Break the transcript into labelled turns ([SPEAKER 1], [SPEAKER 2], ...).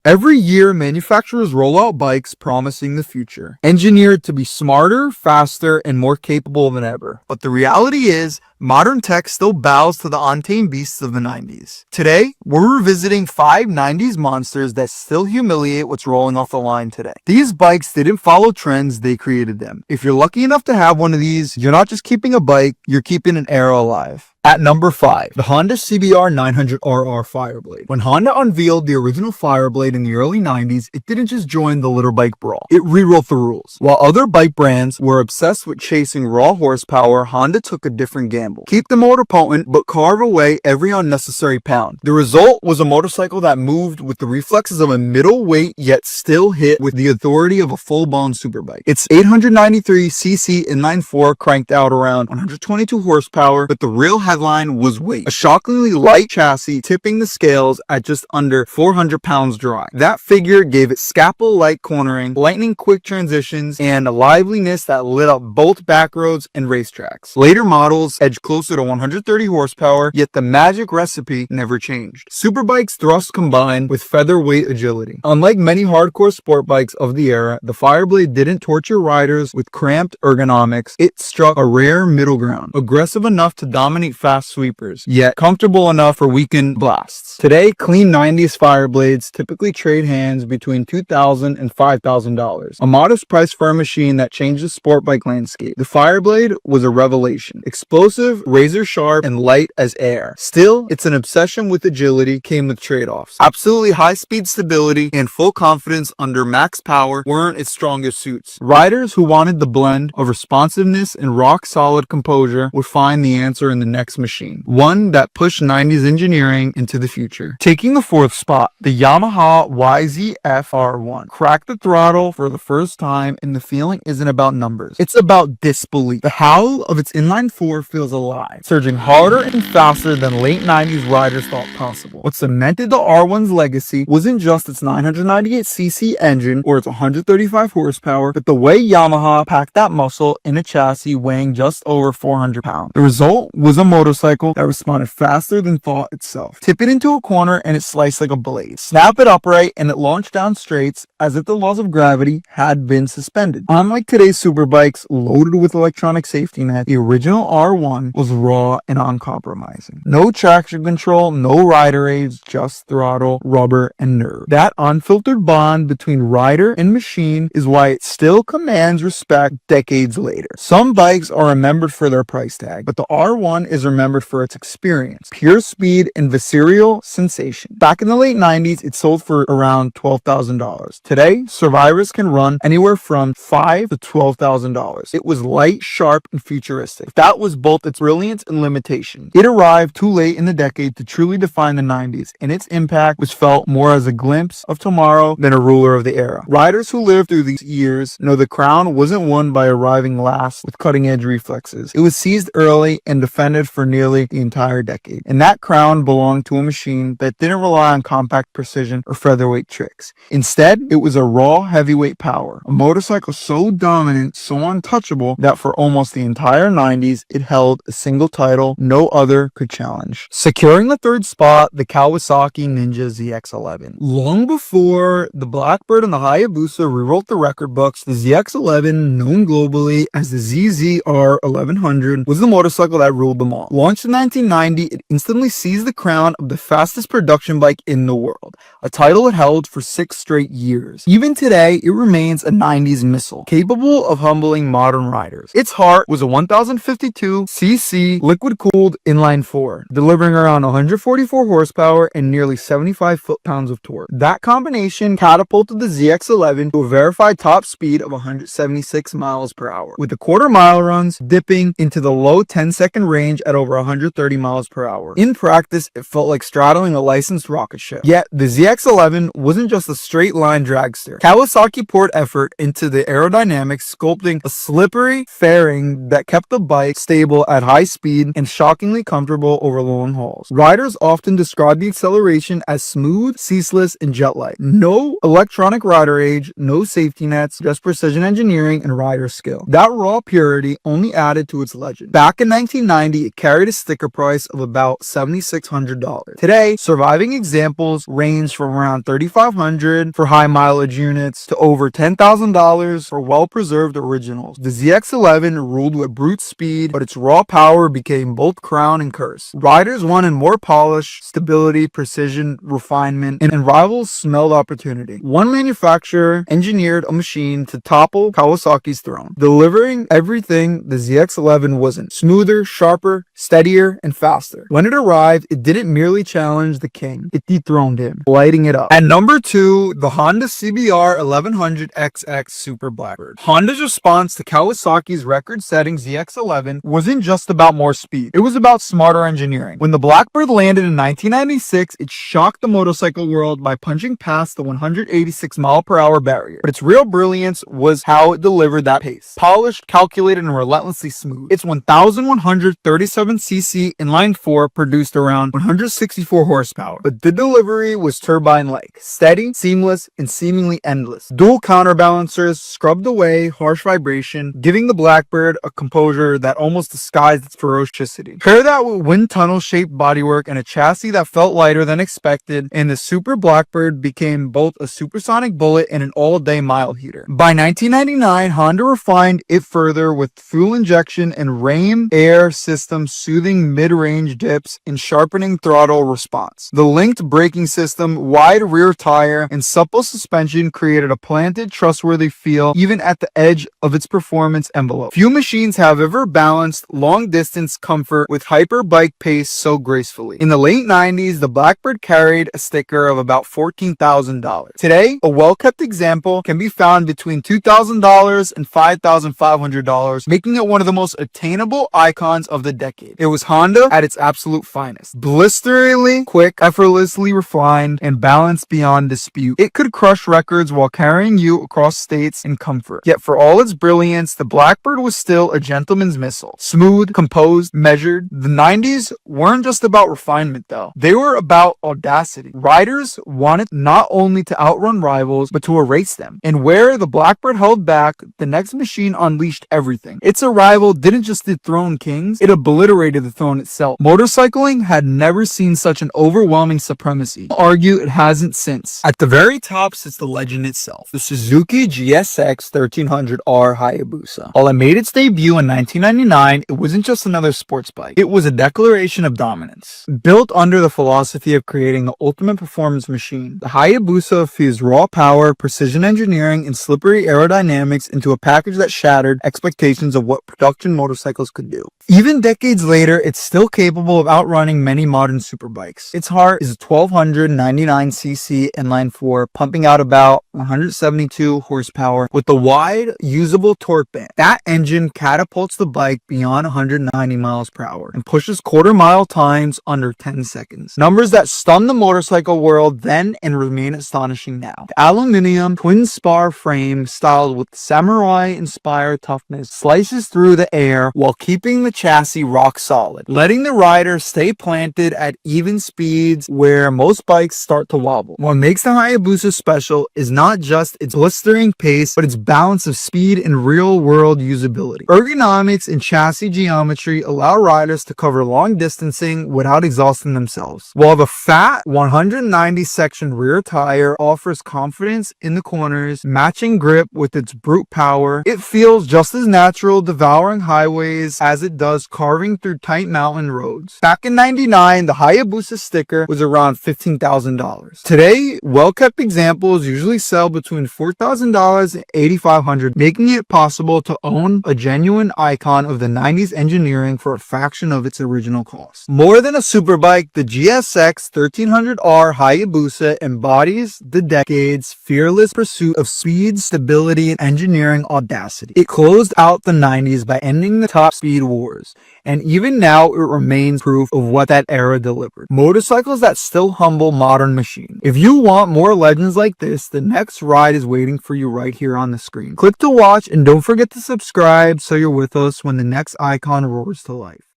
[SPEAKER 1] Every year, manufacturers roll out bikes promising the future, engineered to be smarter, faster, and more capable than ever. But the reality is, modern tech still bows to the untamed beasts of the 90s. Today, we're revisiting 5 90s monsters that still humiliate what's rolling off the line today. These bikes didn't follow trends, they created them. If you're lucky enough to have one of these, you're not just keeping a bike, you're keeping an era alive. At number 5, the Honda CBR 900RR Fireblade. When Honda unveiled the original Fireblade in the early 90s, it didn't just join the little bike brawl, it rewrote the rules. While other bike brands were obsessed with chasing raw horsepower, Honda took a different gamble. Keep the motor potent, but carve away every unnecessary pound. The result was a motorcycle that moved with the reflexes of a middleweight, yet still hit with the authority of a full-blown superbike. Its 893cc inline-4 cranked out around 122 horsepower, but the real headline was weight. A shockingly light chassis tipping the scales at just under 400 pounds dry. That figure gave it scalpel-like cornering, lightning-quick transitions, and a liveliness that lit up both back roads and racetracks. Later models edged closer to 130 horsepower, yet the magic recipe never changed. Superbike's thrust combined with featherweight agility. Unlike many hardcore sport bikes of the era, the Fireblade didn't torture riders with cramped ergonomics. It struck a rare middle ground, aggressive enough to dominate fast sweepers, yet comfortable enough for weekend blasts. Today, clean 90s Fireblades typically trade hands between $2,000 and $5,000, a modest price for a machine that changed the sport bike landscape. The Fireblade was a revelation. Explosive, razor sharp, and light as air. Still, it's an obsession with agility came with trade-offs. Absolutely high-speed stability and full confidence under max power weren't its strongest suits. Riders who wanted the blend of responsiveness and rock-solid composure would find the answer in the next machine, one that pushed 90s engineering into the future. Taking the 4th spot, the Yamaha YZFR1 cracked the throttle for the first time, and the feeling isn't about numbers, it's about disbelief. The howl of its inline-4 feels alive, surging harder and faster than late 90s riders thought possible. What cemented the R1's legacy wasn't just its 998cc engine or its 135 horsepower, but the way Yamaha packed that muscle in a chassis weighing just over 400 pounds. The result was a motorcycle that responded faster than thought itself. Tip it into a corner and it sliced like a blade. Snap it upright and it launched down straights as if the laws of gravity had been suspended. Unlike today's superbikes loaded with electronic safety net, the original R1 was raw and uncompromising. No traction control, no rider aids, just throttle, rubber, and nerve. That unfiltered bond between rider and machine is why it still commands respect decades later. Some bikes are remembered for their price tag, but the R1 is remembered for its experience, pure speed, and visceral sensation. Back in the late 90s, it sold for around $12,000. Today, survivors can run anywhere from $5,000 to $12,000. It was light, sharp, and futuristic. That was both its brilliance and limitation. It arrived too late in the decade to truly define the 90s, and its impact was felt more as a glimpse of tomorrow than a ruler of the era. Riders who lived through these years know the crown wasn't won by arriving last with cutting-edge reflexes. It was seized early and defended for nearly the entire decade. And that crown belonged to a machine that didn't rely on compact precision or featherweight tricks. Instead, it was a raw heavyweight power. A motorcycle so dominant, so untouchable, that for almost the entire 90s, it held a single title no other could challenge. Securing the 3rd spot, the Kawasaki Ninja ZX11. Long before the Blackbird and the Hayabusa rewrote the record books, the ZX11, known globally as the ZZR1100, was the motorcycle that ruled them all. Launched in 1990, it instantly seized the crown of the fastest production bike in the world, a title it held for 6 straight years. Even today, it remains a 90s missile, capable of humbling modern riders. Its heart was a 1052cc liquid-cooled inline-4, delivering around 144 horsepower and nearly 75 foot-pounds of torque. That combination catapulted the ZX11 to a verified top speed of 176 miles per hour, with the quarter-mile runs dipping into the low 10-second range at over 130 miles per hour. In practice, it felt like straddling a licensed rocket ship. Yet, the ZX11 wasn't just a straight-line dragster. Kawasaki poured effort into the aerodynamics, sculpting a slippery fairing that kept the bike stable at high speed and shockingly comfortable over long hauls. Riders often describe the acceleration as smooth, ceaseless, and jet-like. No electronic rider age, no safety nets, just precision engineering and rider skill. That raw purity only added to its legend. Back in 1990, it kept carried a sticker price of about $7,600. Today, surviving examples range from around $3,500 for high mileage units to over $10,000 for well-preserved originals. The ZX11 ruled with brute speed, but its raw power became both crown and curse. Riders wanted more polish, stability, precision, refinement, and rivals smelled opportunity. One manufacturer engineered a machine to topple Kawasaki's throne, delivering everything the ZX11 wasn't: smoother, sharper, steadier, and faster. When it arrived, it didn't merely challenge the king, it dethroned him, lighting it up. At number 2, the Honda CBR1100XX Super Blackbird. Honda's response to Kawasaki's record-setting ZX11 wasn't just about more speed, it was about smarter engineering. When the Blackbird landed in 1996, it shocked the motorcycle world by punching past the 186-mile-per-hour barrier. But its real brilliance was how it delivered that pace. Polished, calculated, and relentlessly smooth. Its 1,137cc inline-4 produced around 164 horsepower, but the delivery was turbine-like, steady, seamless, and seemingly endless. Dual counterbalancers scrubbed away harsh vibration, giving the Blackbird a composure that almost disguised its ferocity. Pair that with wind tunnel-shaped bodywork and a chassis that felt lighter than expected, and the Super Blackbird became both a supersonic bullet and an all-day mile heater. By 1999, Honda refined it further with fuel injection and ram-air systems, soothing mid-range dips and sharpening throttle response. The linked braking system, wide rear tire, and supple suspension created a planted, trustworthy feel even at the edge of its performance envelope. Few machines have ever balanced long-distance comfort with hyper bike pace so gracefully. In the late 90s, the Blackbird carried a sticker of about $14,000. Today, a well-kept example can be found between $2,000 and $5,500, making it one of the most attainable icons of the decade. It was Honda at its absolute finest. Blisteringly quick, effortlessly refined, and balanced beyond dispute. It could crush records while carrying you across states in comfort. Yet for all its brilliance, the Blackbird was still a gentleman's missile. Smooth, composed, measured. The 90s weren't just about refinement though. They were about audacity. Riders wanted not only to outrun rivals, but to erase them. And where the Blackbird held back, the next machine unleashed everything. Its arrival didn't just dethrone kings, it obliterated the throne itself. Motorcycling had never seen such an overwhelming supremacy. I'll argue it hasn't since. At the very top sits the legend itself, the Suzuki GSX 1300R Hayabusa. While it made its debut in 1999, it wasn't just another sports bike. It was a declaration of dominance. Built under the philosophy of creating the ultimate performance machine, the Hayabusa fused raw power, precision engineering, and slippery aerodynamics into a package that shattered expectations of what production motorcycles could do. Even decades later, it's still capable of outrunning many modern superbikes. Its heart is a 1299cc inline-4, pumping out about 172 horsepower with a wide, usable torque band. That engine catapults the bike beyond 190 miles per hour and pushes quarter-mile times under 10 seconds. Numbers that stunned the motorcycle world then and remain astonishing now. The aluminum twin-spar frame, styled with samurai-inspired toughness, slices through the air while keeping the chassis rock solid, letting the rider stay planted at even speeds where most bikes start to wobble. What makes the Hayabusa special is not just its blistering pace, but its balance of speed and real-world usability. Ergonomics and chassis geometry allow riders to cover long distancing without exhausting themselves, while the fat 190-section rear tire offers confidence in the corners, matching grip with its brute power. It feels just as natural devouring highways as it does carving through tight mountain roads. Back in 99, the Hayabusa sticker was around $15,000. Today, well-kept examples usually sell between $4,000 and $8,500, making it possible to own a genuine icon of the 90s engineering for a fraction of its original cost. More than a superbike, the GSX 1300R Hayabusa embodies the decade's fearless pursuit of speed, stability, and engineering audacity. It closed out the 90s by ending the top speed wars, and even now it remains proof of what that era delivered. Motorcycles that still humble modern machines. If you want more legends like this, the next ride is waiting for you right here on the screen. Click to watch and don't forget to subscribe so you're with us when the next icon roars to life.